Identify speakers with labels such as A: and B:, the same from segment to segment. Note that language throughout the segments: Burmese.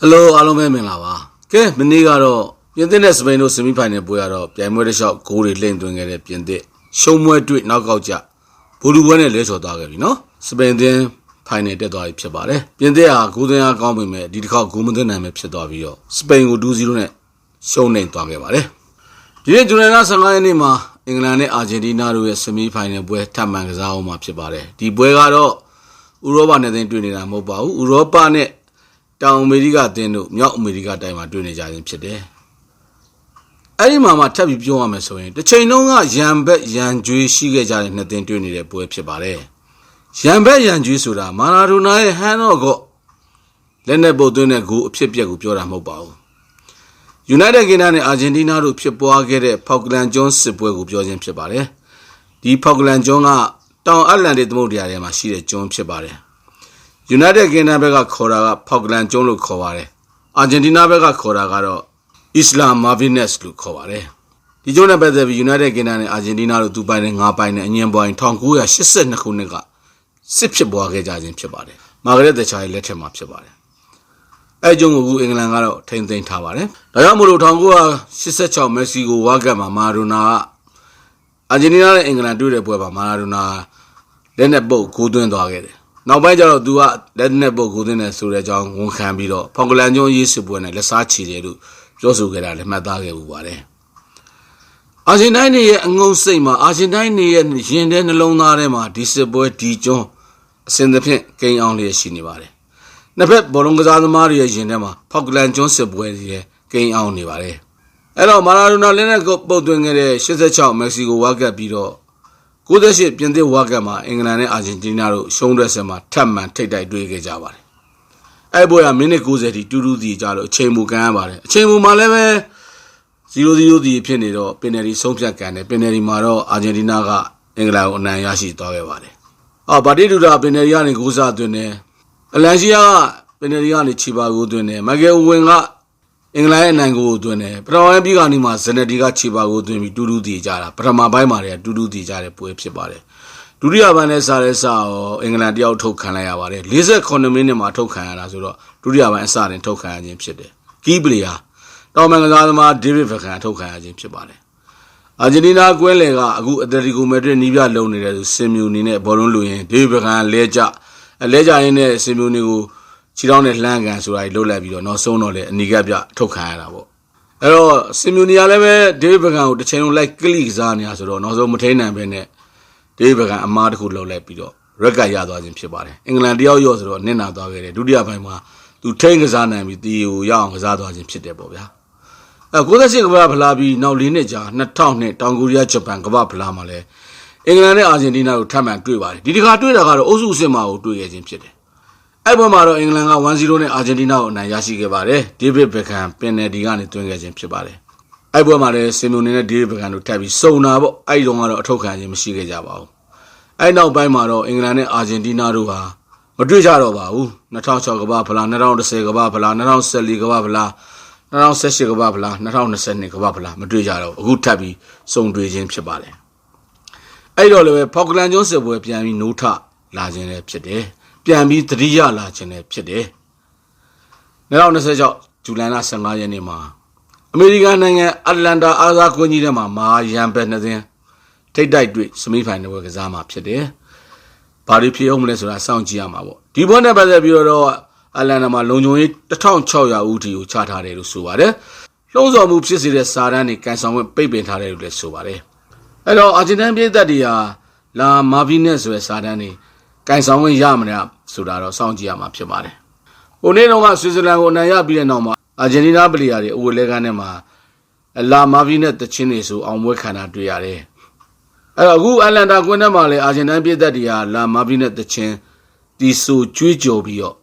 A: Hello အားလုံးပဲမင်္ဂလာပါကဲမနေ့ကတော့ပြင်သစ်နဲ့စပိန်တို့ဆီမီဖိုင်နယ်ပွဲရတော့ပြိုင်ပွဲတစ်လျှောက်ဂိုးတွေလှည့်သွင်းခဲ့တဲ့ပြင်သစ်ရှုံးမွဲတွေ့နောက်ကောက်ကြဘူလူပွဲနဲ့လဲချော်သွားခဲ့ပြီနော်စပိန်သင်းဖိုင်နယ်တက်သွားပြီဖြစ်ပါတယ်ပြင်သစ်ဟာဂိုးသွင်းအားကောင်းပေမဲ့ဒီတစ်ခေါက်ဂိုးမသွင်းနိုင်ပဲဖြစ်သွားပြီးတော့စပိန်ကို 2-0 နဲ့ရှုံးနေသွားခဲ့ပါတယ်ဒီနေ့ဇူလိုင်လ15ရက်နေ့မှာအင်္ဂလန်နဲ့အာဂျင်တီးနားတို့ရဲ့ဆီမီဖိုင်နယ်ပွဲထပ်မံကစားအောင်မှာဖြစ်ပါတယ်ဒီပွဲကတော့ဥရောပနဲ့တွေ့နေတာမဟုတ်ပါဘူးဥရောပနဲ့တောင်အမေရိကတင်းတို့မြောက်အမေရိကတိုင်းမှာတွေ့နေကြခြင်းဖြစ်တယ်။အဲဒီမှာထပ်ပြီးပြောရမယ်ဆိုရင်တစ်ချိန်လုံးကရန်ဘက်ရန်ကျွေးရှိခဲ့ကြတဲ့နှစ်သင်းတွေ့နေတဲ့ပွဲဖြစ်ပါတယ်။ရန်ဘက်ရန်ကျွေးဆိုတာမာရာဒိုနာရဲ့ဟန်တော့ကလက်နဲ့ပုတ်သွင်းတဲ့ဂိုးအဖြစ်ပြက်ကိုပြောတာမဟုတ်ပါဘူး။ United Kingdom နဲ့ Argentina တို့ဖြစ်ပွားခဲ့တဲ့ Falkland ကျွန်းစစ်ပွဲကိုပြောခြင်းဖြစ်ပါတယ်။ဒီ Falkland ကျွန်းကတောင်အတ္တလန်တိတ်သမုဒ္ဒရာထဲမှာရှိတဲ့ကျွန်းဖြစ်ပါတယ်။ United Kingdom ဘက်ကခေါ်တာက Falkland ကျွန်းလို့ခေါ်ပါတယ်။ Argentina ဘက်ကခေါ်တာကတော့ Isla Malvinas လို့ခေါ်ပါတယ်။ဒီကျွန်းနဲ့ပတ်သက်ပြီး United Kingdom နဲ့ Argentina တို့သူပိုင်နဲ့ငါပိုင်နဲ့အငြင်းပွားရင်1982ခုနှစ်ကစစ်ဖြစ်ပွားခဲ့ကြခြင်းဖြစ်ပါတယ်။မာဂရက်သက်ချာရဲ့လက်ထက်မှာဖြစ်ပါတယ်။အဲကျွန်းကိုအင်္ဂလန်ကတော့ထိန်းသိမ်းထားပါတယ်။ဒါကြောင့်မို့လို့1986မက္ကဆီကိုဝါကတ်မှာမာရာဒိုနာက Argentina နဲ့အင်္ဂလန်တွေ့တဲ့ပွဲမှာမာရာဒိုနာလက်နဲ့ပုတ်ဂိုးသွင်းသွားခဲ့တယ်။နောက်ပိုင်းကျတော့သူကလက်နဲ့ပုတ်ကိုသွင်းတယ်ဆိုတဲ့အကြောင်းဝန်ခံပြီးတော့ဖောက်ကလန်ကျွန်းရေးစစ်ပွဲနဲ့လက်စားချီတယ်လို့ပြောဆိုခဲ့တာလည်းမှတ်သားခဲ့ပူပါတယ်။အာဂျင်တိုင်းရဲ့အငုံစိတ်မှာအာဂျင်တိုင်းရဲ့ရင်ထဲနှလုံးသားထဲမှာဒီစစ်ပွဲဒီကျွန်းအစဉ်သဖြင့်ကိန်းအောင်လျက်ရှိနေပါတယ်။နှစ်ဖက်ဘောလုံးကစားသမားတွေရဲ့ရင်ထဲမှာဖောက်ကလန်ကျွန်းစစ်ပွဲတွေရဲ့ကိန်းအောင်နေပါတယ်။အဲ့တော့မာရာဒိုနာလက်နဲ့ပုတ်သွင်းခဲ့တဲ့86မက္ကဆီကိုဝါကတ်ပြီးတော့98ပြင်သစ်ဝါကတ်မှာအင်္ဂလန်နဲ့အာဂျင်တီးနားတို့ရှုံးတဲ့ဆက်မှာထပ်မံထိပ်တိုက်တွေ့ခဲ့ကြပါတယ်။အဲ့ပွဲကမိနစ်90ထိတူစီကြလို့အချိန်မူကန်ရပါတယ်။အချိန်မူမှာလည်းပဲ0-0စီဖြစ်နေတော့ပင်နယ်တီဆုံးဖြတ်ကန်တယ်ပင်နယ်တီမှာတော့အာဂျင်တီးနားကအင်္ဂလန်ကိုအနိုင်ရရှိသွားခဲ့ပါတယ်။ဘာတီဒူတာပင်နယ်တီကနေဂိုးစားသွင်းတယ်။အလန်ရှီယာကပင်နယ်တီကနေချီပါဂိုးသွင်းတယ်။မိုက်ကယ်ဝင်ကအင်္ဂလန်ရဲ့အနိုင်ကိုသွင်းတယ်ပထမပိုင်းပြီးကနေမှဇနတီကခြေပါကိုသွင်းပြီးတူတီကြတာပထမပိုင်းမှာတည်းကတူတီကြတဲ့ပွဲဖြစ်ပါတယ်ဒုတိယပိုင်းနဲ့စားရောအင်္ဂလန်တယောက်ထုတ်ခံလိုက်ရပါတယ်48မိနစ်မှာထုတ်ခံရတာဆိုတော့ဒုတိယပိုင်းအစတင်ထုတ်ခံရခြင်းဖြစ်တယ်ကီးပလီယာတောင်မန်ကစားသမားဒေးဗစ်ဘက်ကန်ထုတ်ခံရခြင်းဖြစ်ပါတယ်အာဂျင်တီးနားကွင်းလယ်ကအခုအက်တလက်တီကိုမက်ဒရစ်နီးပြလုံနေတဲ့စင်မြူနီနဲ့ဘောလုံးလူရင်ဒေးဗစ်ဘက်ကန်လဲကြရင်းနဲ့စင်မြူနီကိုခြေထောက်နဲ့လှမ်းကန်ဆိုတာကြီးလှုပ်လိုက်ပြီးတော့နောက်ဆုံးတော့လေအနီကပ်ပြထုတ်ခံရတာပေါ့အဲ့တော့စင်မြူနီယာလည်းပဲဒေးဗစ်ဘက်ကန်ကိုတစ်ချိန်လုံးလိုက်ကလိကစားနေတာဆိုတော့နောက်ဆုံးမထိန်နိုင်ပဲနဲ့ဒေးဗစ်ဘက်ကန်အမားတစ်ခုလှုပ်လိုက်ပြီးတော့ရက်ကရသွားခြင်းဖြစ်ပါတယ်အင်္ဂလန်တယောက်ရော့ဆိုတော့နစ်နာသွားခဲ့တယ်ဒုတိယပိုင်းမှာသူထိန်ကစားနိုင်ပြီးတီကိုရအောင်ကစားသွားခြင်းဖြစ်တယ်ပေါ့ဗျာ98ကမ္ဘာဖလားပြီးနောက်၄နှစ်ကြာ2000တောင်ကိုရီးယားဂျပန်ကမ္ဘာဖလားမှာလည်းအင်္ဂလန်နဲ့အာဂျင်တီးနားတို့ထပ်မံတွေ့ပါတယ်ဒီတစ်ခါတွေ့တာကတော့အုပ်စုအဆင့်မှာကိုတွေ့ခဲ့ခြင်းဖြစ်တယ်အဲ့ဘက်မှာတော့အင်္ဂလန်က 1-0 နဲ့အာဂျင်တီးနားကိုအနိုင်ရရှိခဲ့ပါတယ်ဒေးဗစ်ဘက်ကန်ပင်နယ်တီကနေသွင်းခဲ့ခြင်းဖြစ်ပါတယ်အဲ့ဘက်မှာလည်းစင်မြူနီနဲ့ဒေးဗစ်ဘက်ကန်တို့ထပ်ပြီးစုံတာပေါ့အဲ့ဒီတော့ကတော့အထောက်ခံခြင်းမရှိခဲ့ကြပါဘူးအဲ့နောက်ပိုင်းမှာတော့အင်္ဂလန်နဲ့အာဂျင်တီးနားတို့ဟာမတွေ့ကြတော့ပါဘူး2006ကမ္ဘာဖလား2010ကမ္ဘာဖလား2014ကမ္ဘာဖလား2018ကမ္ဘာဖလား2022ကမ္ဘာဖလားမတွေ့ကြတော့အခုထပ်ပြီးစုံတွေ့ခြင်းဖြစ်ပါတယ်အဲ့တော့လည်းဖောက်ကလန်ကျွန်းစစ်ပွဲပြန်ပြီးနိုးထလာခြင်းလည်းဖြစ်တယ်ပြန်ပြီးသတိရလာခြင်းလည်းဖြစ်တယ်2026ဇူလိုင်လ15ရက်နေ့မှာအမေရိကန်နိုင်ငံအတ္တလန်တာအားကစားကွင်းကြီးထဲမှာမာရန်ဘက်နှစ်သင်းထိပ်တိုက်တွေ့စမီဖိုင်နယ်ပွဲကစားမှာဖြစ်တယ်ဘာတွေဖြစ်အောင်မလဲဆိုတာစောင့်ကြည့်ရမှာပေါ့ဒီပွဲနဲ့ပတ်သက်ပြီးတော့အတ္တလန်တာမှာလုံခြုံရေး1600ဦးထိကိုချထားတယ်လို့ဆိုပါတယ်လှုံ့ဆော်မှုဖြစ်စေတဲ့စာတမ်းတွေကန်ဆောင်ခွင့်ပိတ်ပင်ထားတယ်လို့လည်းဆိုပါတယ်အဲ့တော့အာဂျင်တန်ပြည်သက်တွေဟာလာမာဗီနက်ဆိုတဲ့စာတမ်းတွေကင်ဆောင်ဝင်ရမလားဆိုတာတော့စောင့်ကြည့်ရမှာဖြစ်ပါတယ်။ဟိုနေ့တော့ကဆွစ်ဇာလန်ကိုအနိုင်ရပြီးတဲ့နောက်မှာအာဂျင်တီးနားပလီယာတွေအဝေလဲကန်းထဲမှာလာမာဗီနဲ့တချင်းတွေဆိုအောင်ပွဲခံတာတွေ့ရတယ်။အဲ့တော့အခုအတ္တလန်တာကွင်းထဲမှာလည်းအာဂျင်တန်ပြည်သက်တွေကလာမာဗီနဲ့တချင်းတီဆိုကျွေးကြော်ပြီးတော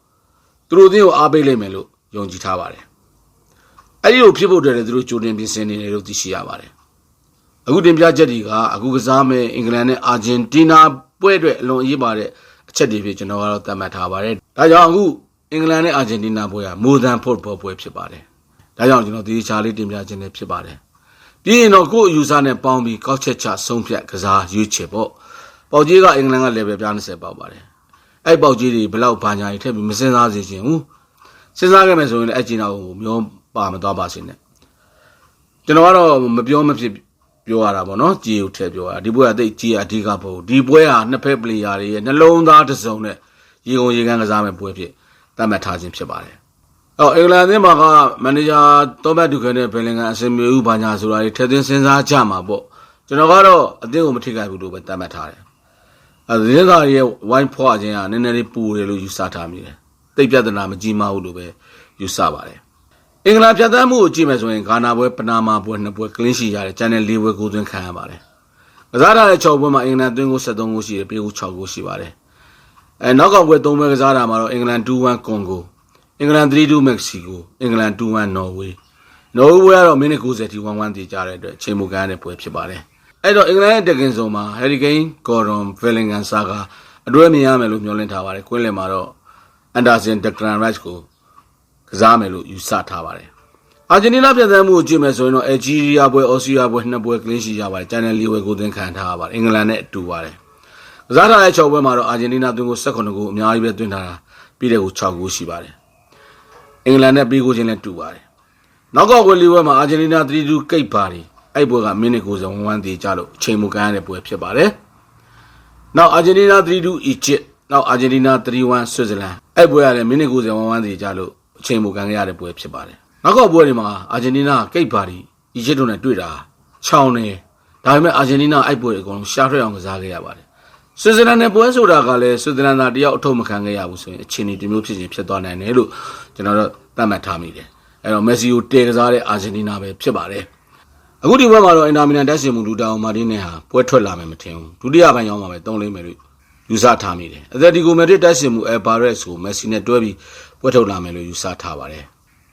A: ့သူတို့အသင်းကိုအားပေးလိုက်မယ်လို့ယုံကြည်ထားပါတယ်။အဲ့ဒီလိုဖြစ်ဖို့အတွက်လည်းသူတို့ကြိုတင်ပြင်ဆင်နေတယ်လို့သိရှိရပါတယ်။အခုတင်ပြချက်တွေကအခုကစားမဲ့အင်္ဂလန်နဲ့အာဂျင်တီးနားပွဲအတွက်အလွန်အရေးပါတဲ့အချက်တွေဖြစ်ကျွန်တော်ကတော့သတ်မှတ်ထားပါတယ်။ဒါကြောင့်အခုအင်္ဂလန်နဲ့အာဂျင်တီးနားပွဲကမိုးသန်ဖို့ပွဲဖြစ်ပါတယ်။ဒါကြောင့်ကျွန်တော်ဒီချာလေးတင်ပြခြင်းလည်းဖြစ်ပါတယ်။ပြီးရင်တော့ကိုယ့်အယူဆနဲ့ပေါင်းပြီးကောက်ချက်ချဆုံးဖြတ်ကစားရွေးချယ်ပေါ့။ပေါက်ကြီးကအင်္ဂလန်က level ပြ20ပေါက်ပါတယ်။အဲ့ပေါက်ကြီးတွေဘယ်လောက်ဘာညာတွေထည့်ပြီးမစင်စားစေချင်ဘူး။ စဉ်းစားခဲ့မယ်ဆိုရင်လည်းအကျဉ်းတော်ကိုမျောပါမသွားပါစေနဲ့ကျွန်တော်ကတော့မပြောမဖြစ်ပြောရတာပေါ့နော်ကြည်ကိုထည့်ပြောရတာဒီပွဲကတိတ်ကြည်အဓိကပေါ့ဒီပွဲဟာနှစ်ဖက်ပလေယာတွေရဲ့နှလုံးသားတစ်စုံနဲ့ရေကုန်ရေကန်းကစားမဲ့ပွဲဖြစ်သတ်မှတ်ထားခြင်းဖြစ်ပါတယ်အော်အင်္ဂလန်အသင်းမှာကမန်နေဂျာတောဘတ်ဒူခဲနဲ့ဘယ်လင်ဂန်အစင်မြေဦးဘာညာဆိုတာတွေထည့်သွင်းစဉ်းစားကြမှာပေါ့ကျွန်တော်ကတော့အသင်းကိုမထိခိုက်ဘူးလို့ပဲသတ်မှတ်ထားတယ်အဲဒီသားရဲ့ဝိုင်းဖွာခြင်းကနည်းနည်းလေးပူတယ်လို့ယူဆထားမိတယ်တိတ်ပြဿနာမကြီးမားဘူးလို့ပဲယူဆပါတယ်အင်္ဂလန်ဖြတ်သန်းမှုကိုကြည့်မယ်ဆိုရင်ဂါနာပွဲပနာမာပွဲ2ပွဲကလင်းရှိရတယ်ကျန်တဲ့4ပွဲကိုသွင်းခံရပါတယ်ကစားထားတဲ့6ပွဲမှာအင်္ဂလန်သွင်းကို73ကိုရှိတယ်ပေးကို6ကိုရှိပါတယ်နောက်ကောင်ပွဲ3ပွဲကစားတာမှာတော့အင်္ဂလန် 2-1 ကွန်ဂိုအင်္ဂလန် 3-2 မက္ကဆီကိုအင်္ဂလန် 2-1 နော်ဝေးပွဲကတော့မိနစ်90ထိ1-1တည်ကြတဲ့အတွက်ချိန်မူကန်းတဲ့ပွဲဖြစ်ပါတယ်အဲ့တော့အင်္ဂလန်ရဲ့တက်ကင်စုံမှာဟယ်ရီကိန်းဂေါ်ဒွန်ဗယ်လင်ဂန်ဆာကာအတွဲမြင်ရမယ်လို့မျှော်လင့်ထားပါတယ်ကွင်းလင်မှာတော့အန်ဒါဆင်ဒက်ဂရန်ရိုက်ကိုကစားမယ်လို့ယူဆထားပါတယ်အာဂျင်တီးနားပြည်သက်မှုကိုကြည့်မယ်ဆိုရင်တော့အယ်ဂျီးရီးယားပွဲအော်စတြေးလျပွဲ2ပွဲကလင်းရှိကြပါတယ်ကျန်တဲ့4ပွဲကိုသွင်းခံထားရပါတယ်အင်္ဂလန်နဲ့အတူပါတယ်ကစားထားတဲ့6ပွဲမှာတော့အာဂျင်တီးနားသွင်းကို18ကိုအများကြီးပဲသွင်းထားတာပြီးတဲ့ကို6ကိုရှိပါတယ်အင်္ဂလန်နဲ့ပြီးကိုချင်းလည်းတူပါတယ်နောက်ကောက်ပွဲ၄ပွဲမှာအာဂျင်တီးနား3-2ကိတ်ပါတယ်အဲ့ပွဲကမိနစ်90 1-1တည်ကြလို့အချိန်မူကန်းရတဲ့ပွဲဖြစ်ပါတယ်နောက်အာဂျင်တီးနား3-2အီဂျစ်နောက်အာဂျင်တီးနား3-1ဆွစ်ဇာလန်အဲ့ပွဲကလည်းမိနစ်90 1-1တည်ကြလို့အချိန်မူကန်းရတဲ့ပွဲဖြစ်ပါတယ်နောက်ကောက်ပွဲတွေမှာအာဂျင်တီးနားကိတ်ပါတယ်အီဂျစ်တို့နဲ့တွေ့တာချောင်းနေဒါပေမဲ့အာဂျင်တီးနားအဲ့ပွဲအကုန်လုံးရှားထွက်အောင်ကစားခဲ့ရပါတယ်ဆွစ်ဇာလန်နဲ့ပွဲဆိုတာကလည်းဆွစ်ဇာလန်သားတယောက်အထုပ်မခံခဲ့ရဘူးဆိုရင်အခြေအနေဒီမျိုးဖြစ်ချင်းဖြစ်သွားနိုင်တယ်လို့ကျွန်တော်တို့သတ်မှတ်ထားမိတယ်အဲ့တော့မက်ဆီကိုတည်ကစားတဲ့အာဂျင်တီးနားပဲဖြစ်ပါတယ်အခုဒီဘက်မှာတော့အင်တာမီလန်တက်ရှင်မှုလူတောင်မာတင်းနဲ့ဟာပွဲထွက်လာမယ်မထင်ဘူးဒုတိယပိုင်းရောက်မှာပဲ3လိမ့်မယ်လို့ယူဆထားမိတယ်အသက်ဒီကိုမက်ဒရစ်တက်ရှင်မှုဘာရက်စ်ကိုမက်ဆီနဲ့တွဲပြီးပွဲထုတ်လာမယ်လို့ယူဆထားပါတယ်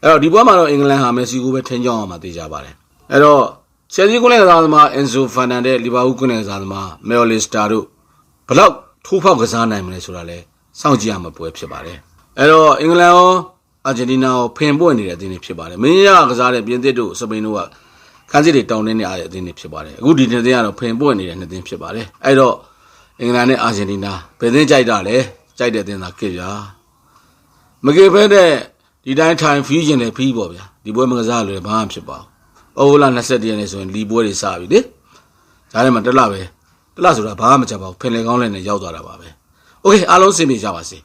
A: အဲ့တော့ဒီပွဲမှာတော့အင်္ဂလန်ဟာမက်ဆီကိုပဲထင်ကြောင်းအောင်မှာသိကြပါတယ်အဲ့တော့ချယ်ဆီကွင်းလယ်ကစားသမားအန်ဆိုဖာနန်ဒက်လီဗာပူးကွင်းလယ်ကစားသမားမယ်လ်စတာတို့ဘလောက်ထိုးဖောက်ကစားနိုင်မလဲဆိုတာလဲစောင့်ကြည့်ရမှာပွဲဖြစ်ပါတယ်အဲ့တော့အင်္ဂလန်ရောအာဂျင်တီးနားရောဖင်ပွင့်နေတဲ့အသင်းတွေဖြစ်ပါတယ်မင်းရကစားတဲ့ပြင်သစ်တို့စပိန်တို့ကခန်းစစ်တွေတောင်းနေနေရတဲ့အသင်းတွေဖြစ်ပါတယ်အခုဒီနှစ်သင်းကတော့ဖင်ပွင့်နေတဲ့နှစ်သင်းဖြစ်ပါတယ်အဲ့တော့အင်္ဂလန်နဲ့အာဂျင်တီးနားဘယ်သင်းကြိုက်တာလဲကြိုက်တဲ့အသင်းသာကိဗျာမကိဖဲတဲ့ဒီတိုင်းထိုင်ဖီးကျင်တယ်ဖီးပေါ့ဗျာဒီပွဲမကစားလို့ဘာမှဖြစ်ပါဘူးအိုးလာ21ရက်နေ့ဆိုရင်လီပွဲတွေစပြီလေဒါနဲ့မှတလဆိုတာဘာမှမချက်ပါဘူးဖင်လေကောင်းလည်းနဲ့ရောက်သွားတာပါပဲโอเคအားလုံးစင်ပြေကြပါစေ